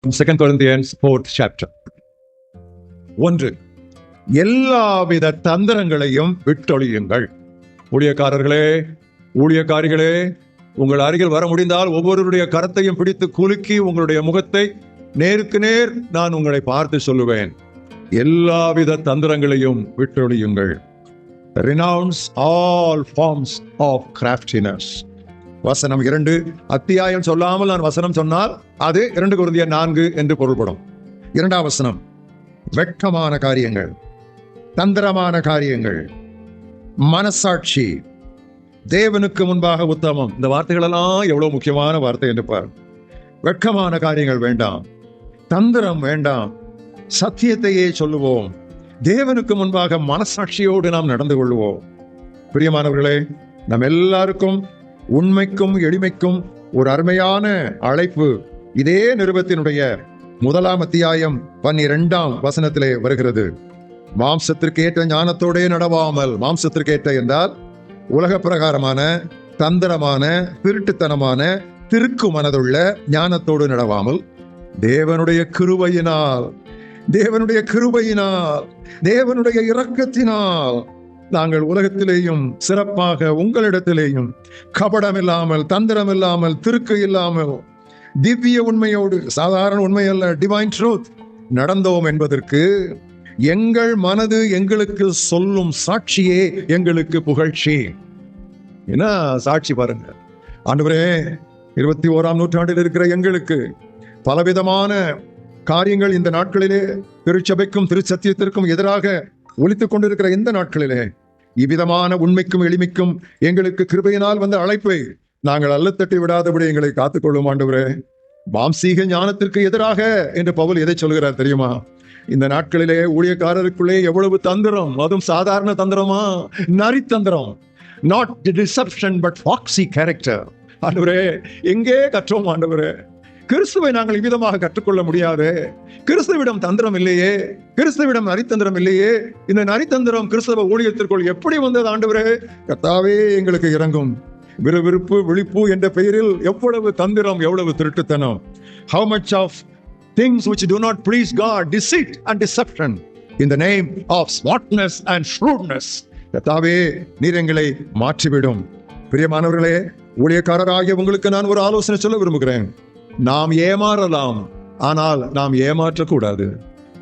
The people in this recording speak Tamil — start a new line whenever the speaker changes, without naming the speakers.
2 Corinthians 4th chapter. 1. எல்லாவித தந்திரங்களையும் விட்டொழியுங்கள். ஊழியக்காரிகளே, உங்கள் அருகில் வர முடிந்தால் ஒவ்வொருவருடைய கரத்தையும் பிடித்து குலுக்கி உங்களுடைய முகத்தை நேருக்கு நேர் நான் உங்களை பார்த்து சொல்லுவேன். எல்லாவித தந்திரங்களையும் விட்டொழியுங்கள். Renounce all forms of craftiness. வசனம் 2. அத்தியாயம் சொல்லாமல் நான் வசனம் சொன்னால் அது 2 Corinthians 4 என்று பொருள்படும். 2ஆம் வசனம், வெட்கமான காரியங்கள், தந்திரமான காரியங்கள், மனசாட்சி, தேவனுக்கு முன்பாக உத்தமம். இந்த வார்த்தைகளெல்லாம் எவ்வளவு முக்கியமான வார்த்தை என்று பார். வெட்கமான காரியங்கள் வேண்டாம், தந்திரம் வேண்டாம், சத்தியத்தையே சொல்லுவோம். தேவனுக்கு முன்பாக மனசாட்சியோடு நாம் நடந்து கொள்வோம். பிரியமானவர்களே, நம் எல்லாருக்கும் உண்மைக்கும் எளிமைக்கும் ஒரு அருமையான அழைப்பு இதே நிருபத்தினுடைய 1ஆம் அத்தியாயம் 12ஆம் வசனத்திலே வருகிறது. மாம்சத்திற்கேற்ற ஞானத்தோடே நடவாமல், மாம்சத்திற்கேற்ற என்றால் உலக பிரகாரமான தந்திரமான திருட்டுத்தனமான திருக்கு மனதுள்ள ஞானத்தோடு நடவாமல் தேவனுடைய கிருபையினால் தேவனுடைய இரக்கத்தினால் நாங்கள் உலகத்திலேயும் சிறப்பாக உங்களிடத்திலேயும் கபடம் இல்லாமல், தந்திரம் இல்லாமல், திருக்கு இல்லாமல், திவ்ய உண்மையோடு, சாதாரண உண்மை அல்ல, டிவைன் ட்ரூத் நடந்தோம் என்பதற்கு எங்கள் மனது எங்களுக்கு சொல்லும் சாட்சியே எங்களுக்கு புகழ்ச்சி. என்ன சாட்சி பாருங்க. ஆண்டவரே, 21ஆம் நூற்றாண்டில் இருக்கிற எங்களுக்கு பலவிதமான காரியங்கள் இந்த நாட்களிலே திருச்சபைக்கும் திருச்சத்தியத்திற்கும் எதிராக ஒலித்துக் கொண்டிருக்கிற இந்த நாட்களிலே இவ்விதமான உண்மைக்கும் எளிமைக்கும் எங்களுக்கு கிருபையினால் வந்த அழைப்பை நாங்கள் அல்லத்தட்டி விடாதபடி எங்களை காத்துக்கொள்ளும். ஆண்டவரே, மாம்சீக ஞானத்திற்கு எதிராக என்று பவுல் எதை சொல்கிறார் தெரியுமா? இந்த நாட்களிலே ஊழியக்காரருக்குள்ளே எவ்வளவு தந்திரம், அதுவும் சாதாரண தந்திரமா, நரித்தந்திரம், not the deception but foxy character. ஆண்டவரே, எங்கே கற்றோம் ஆண்டவரே? கிறிஸ்துவை நாங்கள் இவ்விதமாக கற்றுக்கொள்ள முடியாது. கிறிஸ்துவிடம் தந்திரம் இல்லையே, கிறிஸ்துவிடம் நரித்தந்திரம் இல்லையே. இந்த நரித்தந்திரம் கிறிஸ்தவ ஊழியத்திற்குள் எப்படி வந்தது? ஆண்டவரே, கர்த்தாவே, எங்களுக்கு இறங்கும். விறுவிறுப்பு, விழிப்பு என்ற பெயரில் எவ்வளவு தந்திரம், எவ்வளவு திருட்டுத்தனம். How much of things which do not please God, deceit and deception in the name of smartness and shrewdness. கர்த்தாவே, நீர் எங்களை மாற்றிவிடும். பிரியமானவர்களே, ஊழியக்காரராகிய உங்களுக்கு நான் ஒரு ஆலோசனை சொல்ல விரும்புகிறேன். நாம் ஏமாறலாம், ஆனால் நாம் ஏமாற்றக்கூடாது.